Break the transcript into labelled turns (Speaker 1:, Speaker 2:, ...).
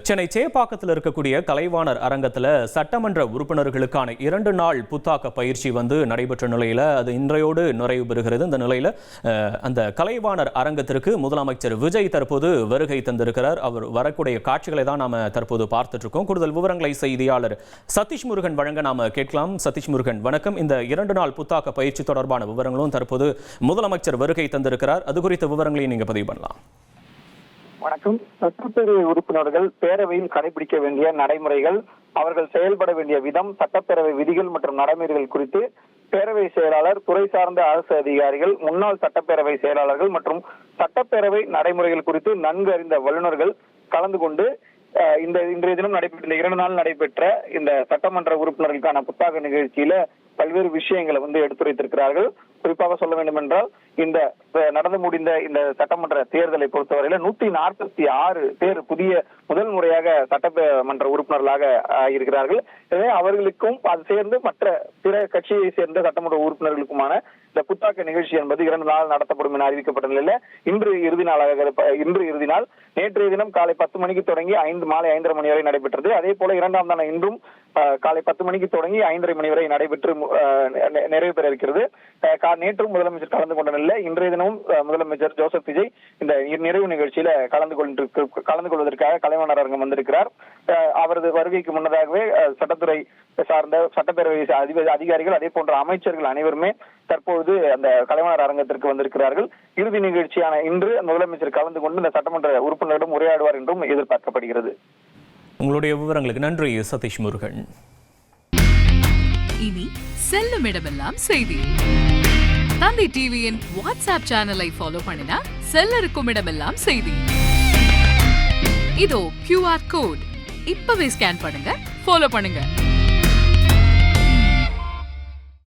Speaker 1: சென்னை சேப்பாக்கத்தில் இருக்கக்கூடிய கலைவாணர் அரங்கத்தில் சட்டமன்ற உறுப்பினர்களுக்கான 2 நாள் புத்தாக்க பயிற்சி நடைபெற்ற நிலையில் அது இன்றையோடு நிறைவு பெறுகிறது. இந்த நிலையில் அந்த கலைவாணர் அரங்கத்திற்கு முதலமைச்சர் விஜய் தற்போது வருகை தந்திருக்கிறார். அவர் வரக்கூடிய காட்சிகளை தான் நாம் தற்போது பார்த்துட்டு இருக்கோம். கூடுதல் விவரங்களை செய்தியாளர் சதீஷ் முருகன் வழங்க நாம் கேட்கலாம். சதீஷ் முருகன், வணக்கம். இந்த 2 நாள் புத்தாக்க பயிற்சி தொடர்பான விவரங்களும் தற்போது முதலமைச்சர் வருகை தந்திருக்கிறார். அது குறித்த விவரங்களையும் நீங்க பதிவு பண்ணலாம்.
Speaker 2: வணக்கம். சட்டப்பேரவை உறுப்பினர்கள் பேரவையில் கடைபிடிக்க வேண்டிய நடைமுறைகள், அவர்கள் செயல்பட வேண்டிய விதம், சட்டப்பேரவை விதிகள் மற்றும் நடைமுறைகள் குறித்து பேரவை செயலாளர், துறை சார்ந்த அரசு அதிகாரிகள், முன்னாள் சட்டப்பேரவை செயலாளர்கள் மற்றும் சட்டப்பேரவை நடைமுறைகள் குறித்து நன்கு அறிந்த வல்லுநர்கள் கலந்து கொண்டு இன்றைய தினம் நடைபெற்ற 2 நாள் நடைபெற்ற இந்த சட்டமன்ற உறுப்பினர்களுக்கான புத்தாக்க நிகழ்ச்சியில பல்வேறு விஷயங்களை எடுத்துரைத்திருக்கிறார்கள். குறிப்பாக சொல்ல வேண்டும் என்றால், இந்த நடந்து முடிந்த இந்த சட்டமன்ற தேர்தலை பொறுத்தவரையில 146 பேர் புதிய முதல் முறையாக சட்டமன்ற உறுப்பினர்களாக இருக்கிறார்கள். எனவே அவர்களுக்கும் அது சேர்ந்து மற்ற பிற கட்சியை சேர்ந்த சட்டமன்ற உறுப்பினர்களுக்குமான இந்த புத்தாக்க நிகழ்ச்சி என்பது 2 நாள் நடத்தப்படும் என அறிவிக்கப்பட்ட நிலையில இன்று இறுதி நாள். நேற்றைய தினம் காலை 10 மணிக்கு தொடங்கி மாலை 5:30 மணி வரை நடைபெற்றது. அதே போல 2ஆம் நாள் இன்றும் காலை 10 மணிக்கு தொடங்கி 5:30 மணி வரை நடைபெற்று நிறைவு பெற இருக்கிறது. நேற்றும் முதலமைச்சர் கலந்து கொண்ட நிலையில் இன்றைய தினமும் முதலமைச்சர் ஜோசப் விஜய் இந்த நிறைவு நிகழ்ச்சியில கலந்து கொள்வதற்காக கலைவாணர் அரங்கம் வந்திருக்கிறார். அவரது வருகைக்கு முன்னதாகவே சட்டத்துறை சார்ந்த சட்டப்பேரவை அதிகாரிகள், அதே போன்ற அமைச்சர்கள் அனைவருமே தற்போது அந்த கலைவாணர் அரங்கத்திற்கு வந்திருக்கிறார்கள். இறுதி நிகழ்ச்சியான இன்று முதலமைச்சர் கலந்து கொண்டு இந்த சட்டமன்ற உறுப்பினரிடம் உரையாடுவார் என்றும் எதிர்பார்க்கப்படுகிறது.
Speaker 1: உங்களுடைய விவரங்களுக்கு நன்றி சதீஷ் முருகன்.
Speaker 3: இனி செல்லும் இடமெல்லாம் செய்தி. தந்தை டிவியின் வாட்ஸ்அப் சேனலை ஃபாலோ பண்ணினா செல்ல இருக்கும் இடமெல்லாம் செய்தி. இதோ QR கோட் இப்பவே ஸ்கேன் பண்ணுங்க, ஃபாலோ பண்ணுங்க.